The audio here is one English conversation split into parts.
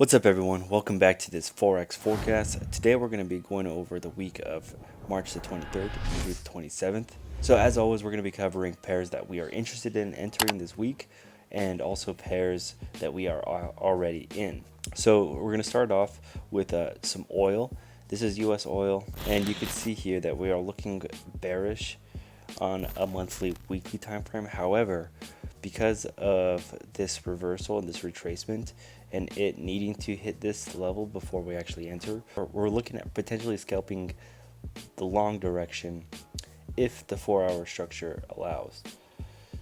What's up everyone, welcome back to this Forex forecast. Today we're going to be going over the week of March the 23rd through the 27th. So as always, we're going to be covering pairs that we are interested in entering this week and also pairs that we are already in. So we're going to start off with some oil. This is US oil, and you can see here that we are looking bearish on a monthly weekly time frame. However, because of this reversal and this retracement and it needing to hit this level before we actually enter, we're looking at potentially scalping the long direction if the 4-hour structure allows.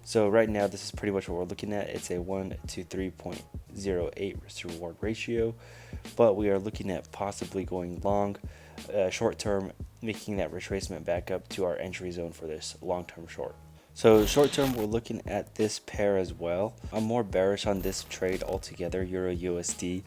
So right now this is pretty much what we're looking at. It's a 1 to 3.08 risk to reward ratio, but we are looking at possibly going long short term, making that retracement back up to our entry zone for this long term short. So short term, we're looking at this pair as well. I'm more bearish on this trade altogether, Euro USD.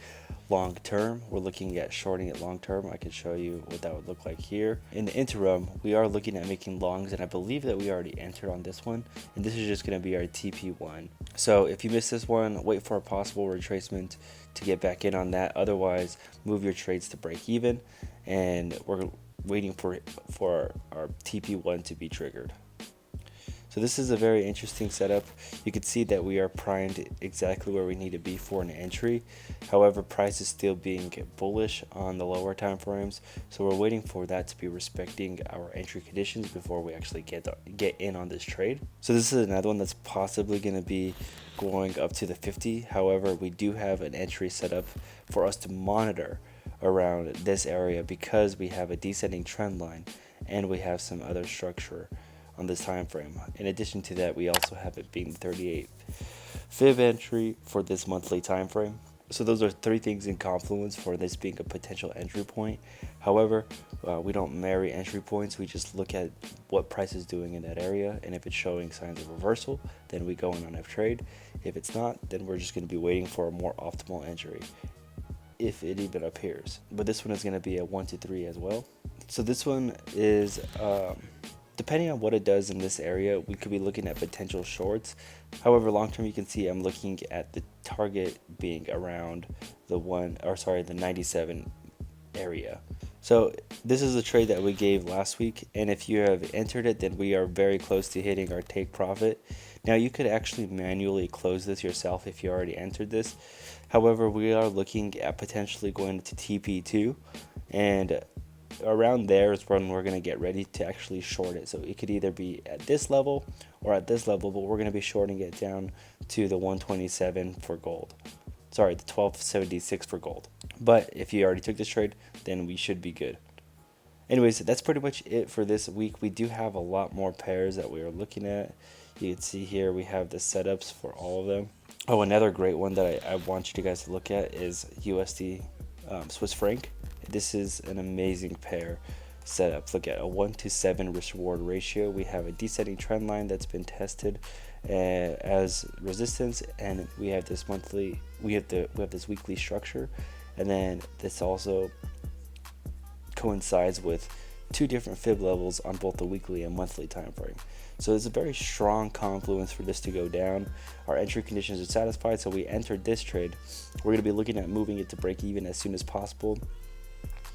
Long term, we're looking at shorting it long term. I can show you what that would look like here. In the interim, we are looking at making longs, and I believe that we already entered on this one, and this is just going to be our TP1. So if you missed this one, wait for a possible retracement to get back in on that. Otherwise, move your trades to break even, and we're waiting for our TP1 to be triggered. So this is a very interesting setup. You can see that we are primed exactly where we need to be for an entry. However, price is still being bullish on the lower time frames. So we're waiting for that to be respecting our entry conditions before we actually get in on this trade. So this is another one that's possibly going to be going up to the 50. However, we do have an entry set up for us to monitor around this area because we have a descending trend line and we have some other structure on this time frame. In addition to that, we also have it being the 38 fib entry for this monthly time frame. So those are three things in confluence for this being a potential entry point. However, we don't marry entry points. We just look at what price is doing in that area, and if it's showing signs of reversal, then we go in on F trade. If it's not, then we're just going to be waiting for a more optimal entry if it even appears. But this one is going to be a 1 to 3 as well. So this one is depending on what it does in this area, we could be looking at potential shorts. However, long term, you can see I'm looking at the target being around the 97 area. So this is a trade that we gave last week, and if you have entered it, then we are very close to hitting our take profit. Now you could actually manually close this yourself if you already entered this. However, we are looking at potentially going to TP2, and around there is when we're going to get ready to actually short it. So it could either be at this level or at this level, but we're going to be shorting it down to the 127 for gold. Sorry, the 1276 for gold. But if you already took this trade, then we should be good. Anyways, that's pretty much it for this week. We do have a lot more pairs that we are looking at. You can see here we have the setups for all of them. Oh, another great one that I want you guys to look at is USD Swiss franc. This is an amazing pair setup. Look at a 1 to 7 risk reward ratio. We have a descending trend line that's been tested as resistance, and we have this this weekly structure, and then this also coincides with two different fib levels on both the weekly and monthly time frame. So it's a very strong confluence for this to go down. Our entry conditions are satisfied, so we entered this trade. We're going to be looking at moving it to break even as soon as possible,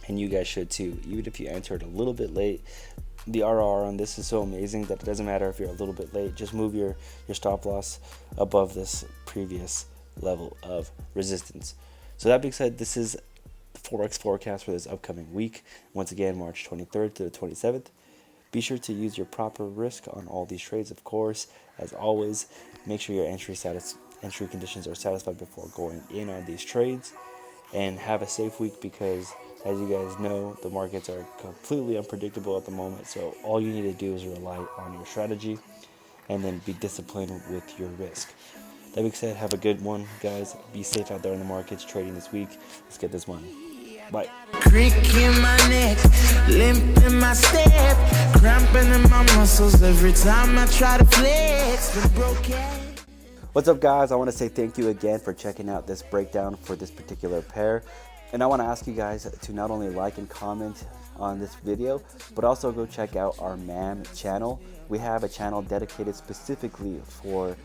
and you guys should too. Even if you entered a little bit late, the RR on this is so amazing that it doesn't matter if you're a little bit late. Just move your stop loss above this previous level of resistance. So that being said, this is the Forex forecast for this upcoming week. Once again, March 23rd to the 27th. Be sure to use your proper risk on all these trades, of course. As always, make sure your entry conditions are satisfied before going in on these trades. And have a safe week because, as you guys know, the markets are completely unpredictable at the moment. So all you need to do is rely on your strategy and then be disciplined with your risk. That being said, have a good one, guys. Be safe out there in the markets trading this week. Let's get this money. Bye. Creak in my neck, limp in my step, cramping in my muscles every time I try to flex the broken. What's up, guys? I want to say thank you again for checking out this breakdown for this particular pair. And I want to ask you guys to not only like and comment on this video, but also go check out our MAM channel. We have a channel dedicated specifically for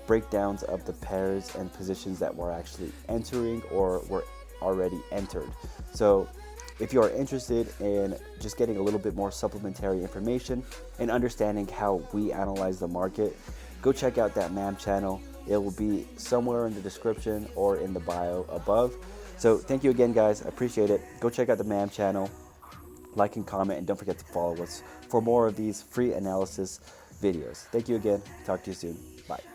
breakdowns of the pairs and positions that we're actually entering or we're already entered. So if you are interested in just getting a little bit more supplementary information and understanding how we analyze the market, go check out that MAM channel. It will be somewhere in the description or in the bio above. So thank you again, guys. I appreciate it. Go check out the MAM channel, like and comment, and don't forget to follow us for more of these free analysis videos. Thank you again. Talk to you soon. Bye.